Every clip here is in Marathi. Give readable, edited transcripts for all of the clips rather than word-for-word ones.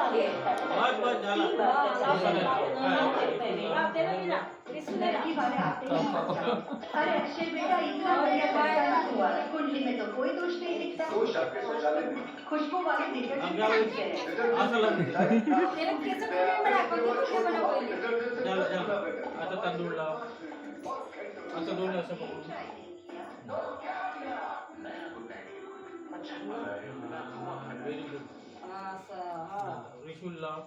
बस झाला अरे अक्षय बेटा इतना बढ़िया हुआ कुंडली में तो कोई दोष नहीं दिखता। दोष आपके शौचालय में। खुशबू वाले डिटर्जेंट असं लागलं चल आता तांदूळ लाव असं दोन असं बघू व्हेरी गुड रिशुल लाव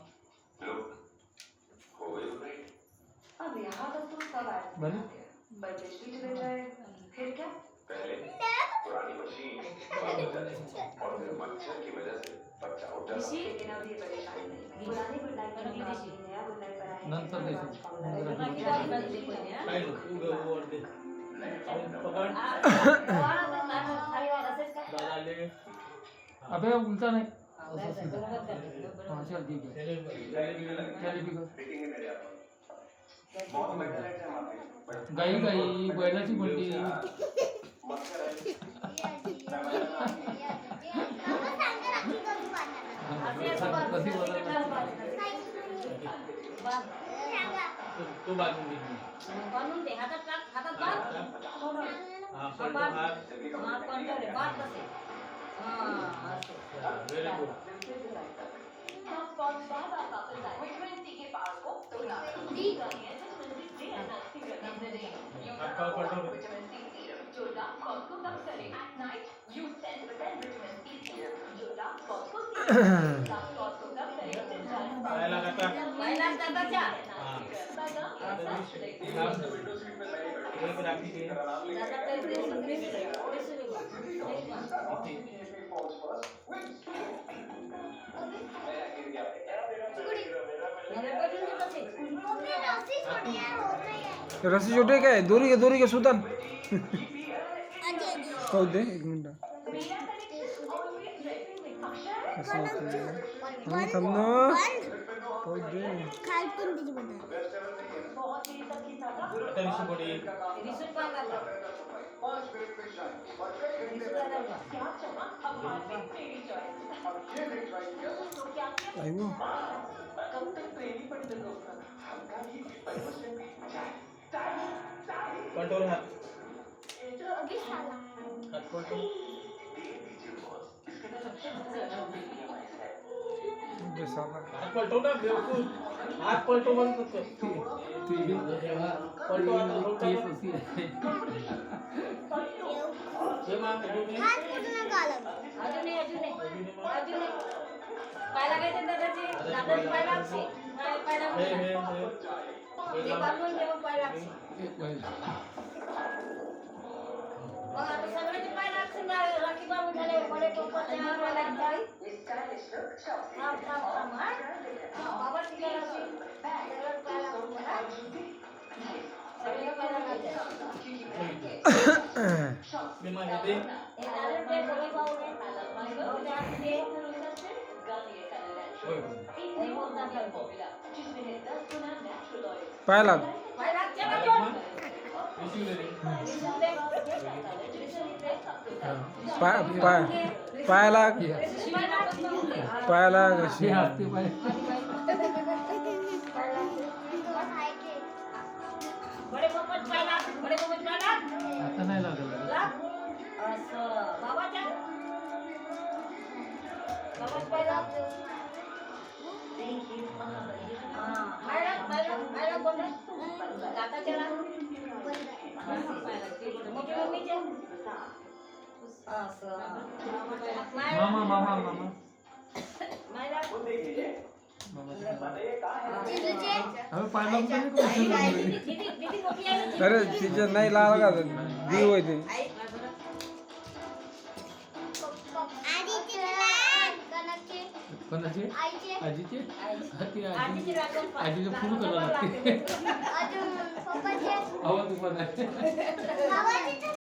अब यहाँ तक तो सब आया बने पर बिजली चले जाए फिर क्या? पहले पुरानी मशीन और फिर मच्छर की वजह से बच्चा उठ जाता। लेकिन अब ये परेशानी नहीं। पुरानी गुड नाइट की मशीन नया गुड नाइट पर आए नंतर देशील. काय उगं वर दे पकड दादा आले अबे उलटा नाही हाँ चल ठीक है चल ठीक है गाई गाई बैलाची गुंडी कशी तू बांधून दे बांधून दे हातात बांध हा पलटो हात हात कंट्रोल आहे बांध तसे हां असं व्हेरी गुड हात पाव पलटो काय लागता पहिला दादाच्या एक राखी दे दादा तर रस्सी छोटे काय दोरी के सुतन हो दे एक मिनिट असं थांब ना हो दे आता विषय पडी रिसोर्ट पाहिला आई वो कंट्रोल हात हात पलटो दे साला हात पलटो ना बेवकूफ हात पलटो बंद करतो पलटो हात केस अशी आहे हे माग अजून पाय लागायचे दादाचे दादाचे पाय लागते पाय हे लागते हे ते बांधून दे मग पाय लागते एक वेळ मग आता सगळ्याचे पाय लागते ना राखी बांधून झाले बडे पप्पाच्या पाय लागतात बाबा तिला सगळं पाय लागून सगळे पाय लागतात मी मागे दे हे नारळ ते बडे पाहुणे भाऊने हात दे होय हे बोलतात पाय लाग पाय लागते का तो विषय दे पाय पाय पाय लाग पाय लाग अशी हसते पाय बडे पप्पा पाय लाग बडे पप्पा पाय लाग आता नाही लागलं लाग असं बाबाच्या पाय लाग पाय लाग बोल दादाच्या लाग मोठी मम्मीच्या असं मामा मामा मामा मायला अबे पाय लागून नाही करू दीदी दीदी मोठी आहे अरे तिच्या नाही लागला दी होय ते कोणाचे आजीचे आजीची राखण आजीचे फुल करावं लागते अजून पप्पाचे आवाज पण आहे